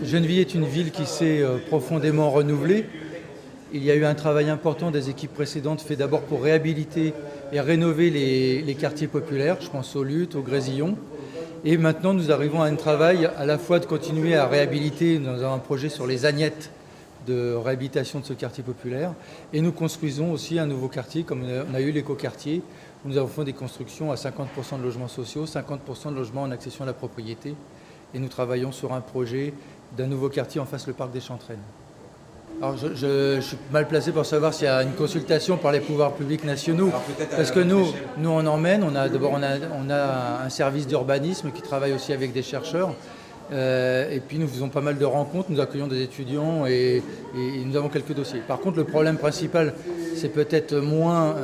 Gennevilliers est une ville qui s'est profondément renouvelée. Il y a eu un travail important des équipes précédentes fait d'abord pour réhabiliter et rénover les quartiers populaires, je pense aux Luttes, aux Grésillons. Et maintenant nous arrivons à un travail à la fois de continuer à réhabiliter, nous avons un projet sur les Agnettes de réhabilitation de ce quartier populaire, et nous construisons aussi un nouveau quartier, comme on a eu l'écoquartier, où nous avons fait des constructions à 50% de logements sociaux, 50% de logements en accession à la propriété, et nous travaillons sur un projet d'un nouveau quartier en face le parc des Chantraines. Alors je suis mal placé pour savoir s'il y a une consultation par les pouvoirs publics nationaux, parce que nous on emmène, on a un service d'urbanisme qui travaille aussi avec des chercheurs, et puis nous faisons pas mal de rencontres, nous accueillons des étudiants et nous avons quelques dossiers. Par contre le problème principal c'est peut-être moins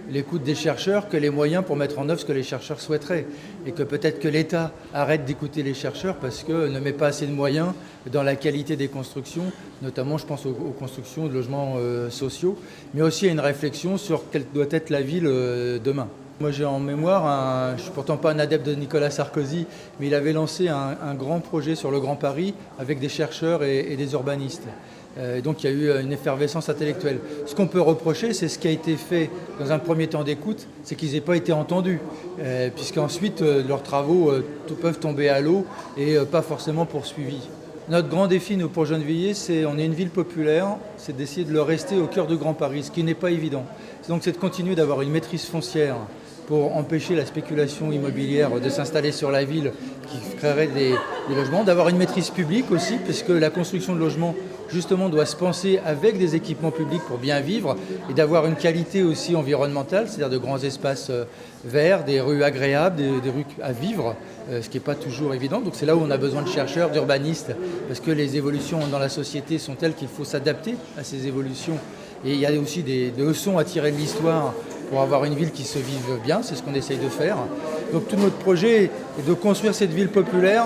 l'écoute des chercheurs que les moyens pour mettre en œuvre ce que les chercheurs souhaiteraient, et que peut-être que l'État arrête d'écouter les chercheurs parce qu'il ne met pas assez de moyens dans la qualité des constructions, notamment je pense aux constructions de logements sociaux, mais aussi à une réflexion sur quelle doit être la ville demain. Moi j'ai en mémoire, je ne suis pourtant pas un adepte de Nicolas Sarkozy, mais il avait lancé un grand projet sur le Grand Paris avec des chercheurs et des urbanistes. Donc il y a eu une effervescence intellectuelle. Ce qu'on peut reprocher, c'est ce qui a été fait dans un premier temps d'écoute, c'est qu'ils n'aient pas été entendus, puisqu'ensuite leurs travaux peuvent tomber à l'eau et pas forcément poursuivis. Notre grand défi, nous, pour Gennevilliers, on est une ville populaire, c'est d'essayer de le rester au cœur de Grand Paris, ce qui n'est pas évident. Donc c'est de continuer d'avoir une maîtrise foncière pour empêcher la spéculation immobilière de s'installer sur la ville qui créerait des logements, d'avoir une maîtrise publique aussi, puisque la construction de logements justement doit se penser avec des équipements publics pour bien vivre, et d'avoir une qualité aussi environnementale, c'est-à-dire de grands espaces verts, des rues agréables, des rues à vivre, ce qui n'est pas toujours évident. Donc c'est là où on a besoin de chercheurs, d'urbanistes, parce que les évolutions dans la société sont telles qu'il faut s'adapter à ces évolutions. Et il y a aussi des leçons à tirer de l'histoire pour avoir une ville qui se vive bien, c'est ce qu'on essaye de faire. Donc tout notre projet est de construire cette ville populaire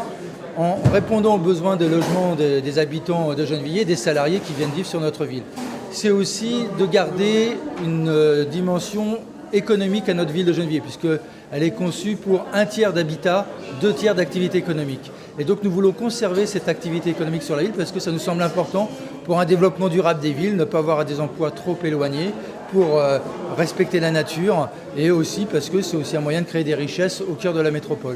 en répondant aux besoins de logement des habitants de Gennevilliers, des salariés qui viennent vivre sur notre ville. C'est aussi de garder une dimension économique à notre ville de Gennevilliers, puisqu'elle est conçue pour 1 tiers d'habitat, 2 tiers d'activité économique. Et donc nous voulons conserver cette activité économique sur la ville parce que ça nous semble important pour un développement durable des villes, ne pas avoir des emplois trop éloignés, pour respecter la nature, et aussi parce que c'est aussi un moyen de créer des richesses au cœur de la métropole.